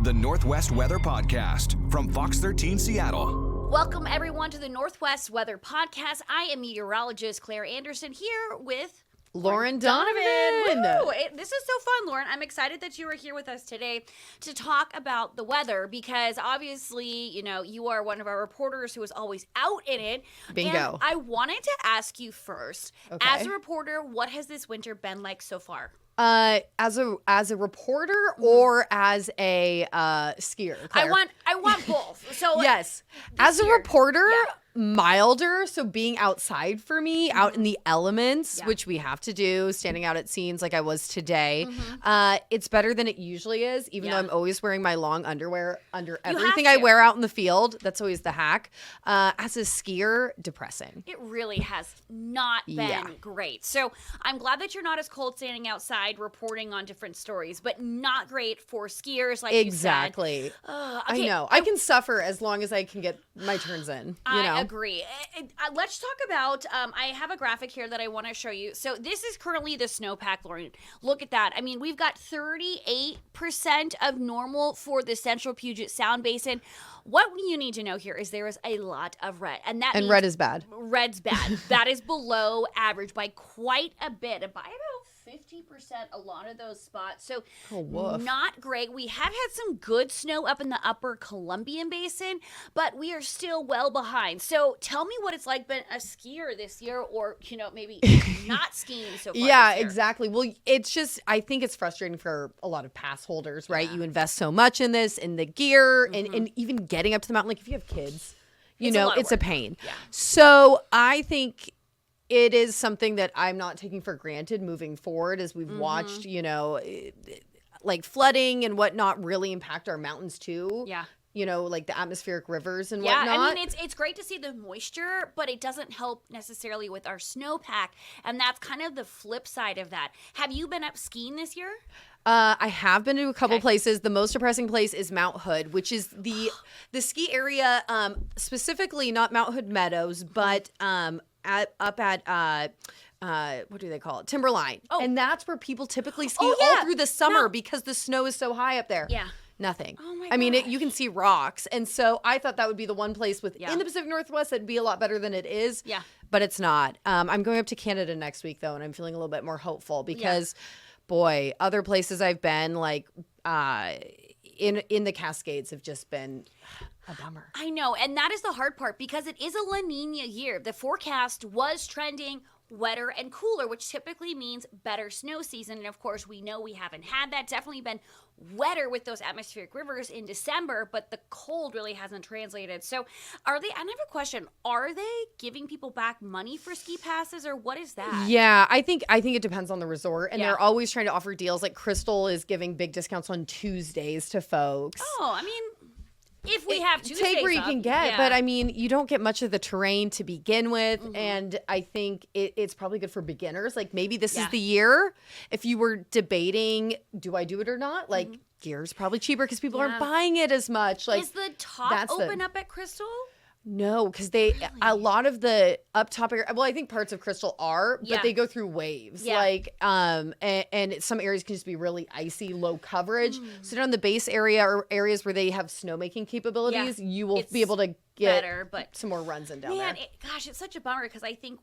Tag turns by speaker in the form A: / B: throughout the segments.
A: the Northwest Weather Podcast from Fox 13 Seattle.
B: Welcome, everyone, to the Northwest Weather Podcast. I am meteorologist Claire Anderson here with
C: Lauren Donovan.
B: This is so fun, Lauren. I'm excited that you are here with us today to talk about the weather because obviously, you know, you are one of our reporters who is always out in it.
C: Bingo.
B: And I wanted to ask you first, as a reporter, what has this winter been like so far?
C: As a reporter or as a skier, Claire?
B: I want both. So
C: yes, as a reporter,
B: yeah.
C: Milder. So being outside for me, out in the elements,
B: Yeah.
C: which we have to do, standing out at scenes like I was today. It's better than it usually is, even though I'm always wearing my long underwear under everything I wear out in the field. That's always the hack. As a skier, depressing.
B: It really has not been great. So I'm glad that you're not as cold standing outside reporting on different stories, but not great for skiers like
C: Exactly.
B: you said.
C: I know. I can suffer as long as I can get my turns in.
B: I agree. Let's talk about, I have a graphic here that I want to show you. So this is currently the Snowpack, Lauren. Look at that. I mean, we've got 38% of normal for the Central Puget Sound Basin. What you need to know here is there is a lot of red. And means
C: red is bad.
B: Red's bad. That is below average by quite a bit. And by about 50% a lot of those spots. So not great. We have had some good snow up in the upper Columbian Basin, but we are still well behind. So tell me what it's like being a skier this year or, you know, maybe not skiing so far.
C: Yeah,
B: this year.
C: exactly. Well, it's just, I think it's frustrating for a lot of pass holders, right? You invest so much in this, in the gear, and even getting up to the mountain. Like if you have kids, it's a pain. Yeah. So I think it is something that I'm not taking for granted moving forward as we've watched, like flooding and whatnot really impact our mountains too.
B: Yeah.
C: Like the atmospheric rivers and whatnot.
B: Yeah, I mean, it's great to see the moisture, but it doesn't help necessarily with our snowpack. And that's kind of the flip side of that. Have you been up skiing this year?
C: I have been to a couple places. The most depressing place is Mount Hood, which is the ski area, specifically not Mount Hood Meadows, but up at what do they call it? Timberline. Oh. And that's where people typically ski all through the summer because the snow is so high up there.
B: Yeah.
C: Nothing.
B: Oh my
C: I mean, you can see rocks. And so I thought that would be the one place within the Pacific Northwest that'd be a lot better than it is. Yeah. But it's not. I'm going up to Canada next week, though, and I'm feeling a little bit more hopeful because, boy, other places I've been, like in the Cascades have just been a bummer.
B: I know. And that is the hard part because it is a La Nina year. The forecast was trending wetter and cooler, which typically means better snow season. And of course, we know we haven't had that. Definitely been wetter with those atmospheric rivers in December, but the cold really hasn't translated. So I have a question. Are they giving people back money for ski passes or what is that?
C: Yeah, I think it depends on the resort. And they're always trying to offer deals. Like Crystal is giving big discounts on Tuesdays to folks.
B: Oh, I mean, if we have Tuesdays
C: take where you can get,
B: yeah.
C: but I mean, you don't get much of the terrain to begin with, and I think it's probably good for beginners. Like maybe this is the year. If you were debating, do I do it or not? Like gear's probably cheaper because people aren't buying it as much. Like
B: is the top open up at Crystal?
C: No, because a lot of the up top area, well, I think parts of Crystal are, but they go through waves. Yeah. Like, and some areas can just be really icy, low coverage. So down the base area or areas where they have snowmaking capabilities, you will be able to get some more runs in down there.
B: It's such a bummer because I think,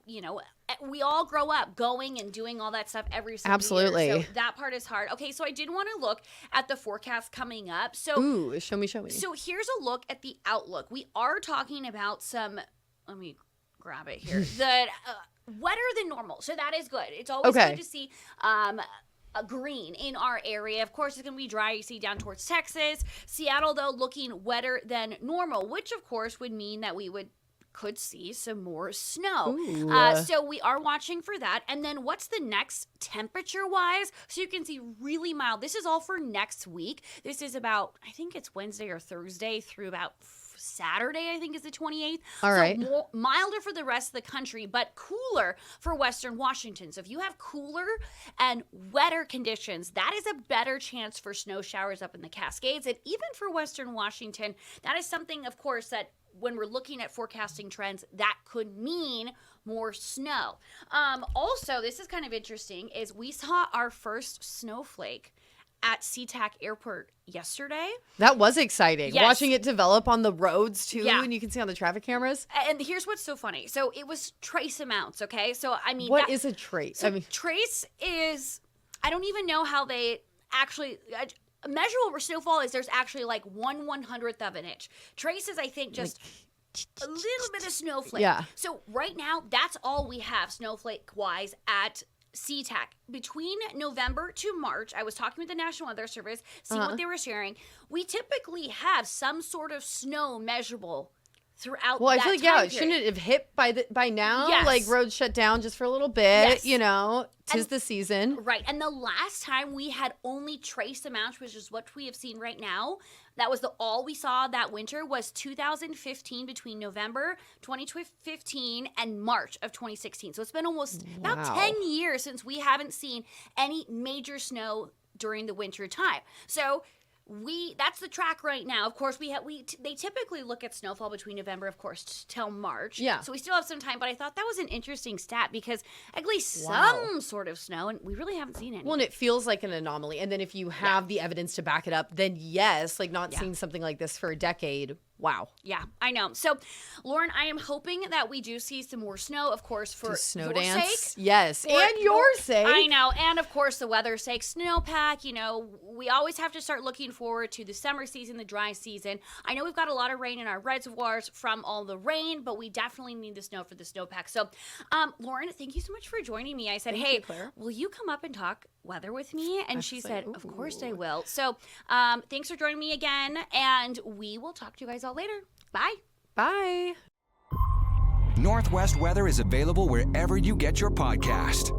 B: we all grow up going and doing all that stuff every single
C: Absolutely.
B: year. So that part is hard. Okay, so I did want to look at the forecast coming up. So
C: ooh, show me.
B: So here's a look at the outlook. We are talking about let me grab it here, the wetter than normal. So that is good. It's always good to see a green in our area. Of course, it's going to be dry. You see down towards Texas. Seattle, though, looking wetter than normal, which, of course, would mean that we could see some more snow. So we are watching for that. And then what's the next temperature-wise? So you can see really mild. This is all for next week. This is about, I think it's Wednesday or Thursday through about Saturday, I think, is the 28th.
C: All right.
B: Milder for the rest of the country, but cooler for Western Washington. So if you have cooler and wetter conditions, that is a better chance for snow showers up in the Cascades. And even for Western Washington, that is something, of course, that when we're looking at forecasting trends, that could mean more snow. Also, this is kind of interesting, is we saw our first snowflake at SeaTac Airport yesterday.
C: That was exciting.
B: Yes.
C: Watching it develop on the roads too,
B: Yeah.
C: and you can see on the traffic cameras.
B: And here's what's so funny. So it was trace amounts, okay? So I mean,
C: What is a trace?
B: So trace is, I don't even know how they actually measurable snowfall is. There's actually like 1/100th of an inch. Trace is, I think, just a little bit of snowflake.
C: Yeah.
B: So right now, that's all we have snowflake wise at SeaTac. Between November to March, I was talking with the National Weather Service, seeing what they were sharing. We typically have some sort of snow measurable throughout.
C: Well, I feel like
B: period.
C: shouldn't it have hit by now?
B: Yes.
C: Like roads shut down just for a little bit.
B: Yes.
C: You know, 'tis the season.
B: Right. And the last time we had only trace amounts, which is what we have seen right now, that was all we saw that winter, was 2015, between November 2015 and March of 2016. So it's been almost about 10 years since we haven't seen any major snow during the winter time. So that's the track right now. Of course, they typically look at snowfall between November, of course, till March.
C: Yeah.
B: So we still have some time, but I thought that was an interesting stat because at least some sort of snow, and we really haven't seen any.
C: Well, and it feels like an anomaly. And then if you have the evidence to back it up, then yes, like not seeing something like this for a decade. Wow.
B: Yeah, I know. So, Lauren, I am hoping that we do see some more snow, of course, for
C: snow
B: your
C: dance.
B: sake.
C: Yes. And your sake.
B: I know. And, of course, the weather's sake. Snowpack, we always have to start looking forward to the summer season, the dry season. I know we've got a lot of rain in our reservoirs from all the rain, but we definitely need the snow for the snowpack. So, Lauren, thank you so much for joining me. I said, hey, will you come up and talk weather with me? And she said, of course I will. So, thanks for joining me again, and we will talk to you guys all later. Bye.
C: Bye.
A: Northwest Weather is available wherever you get your podcast.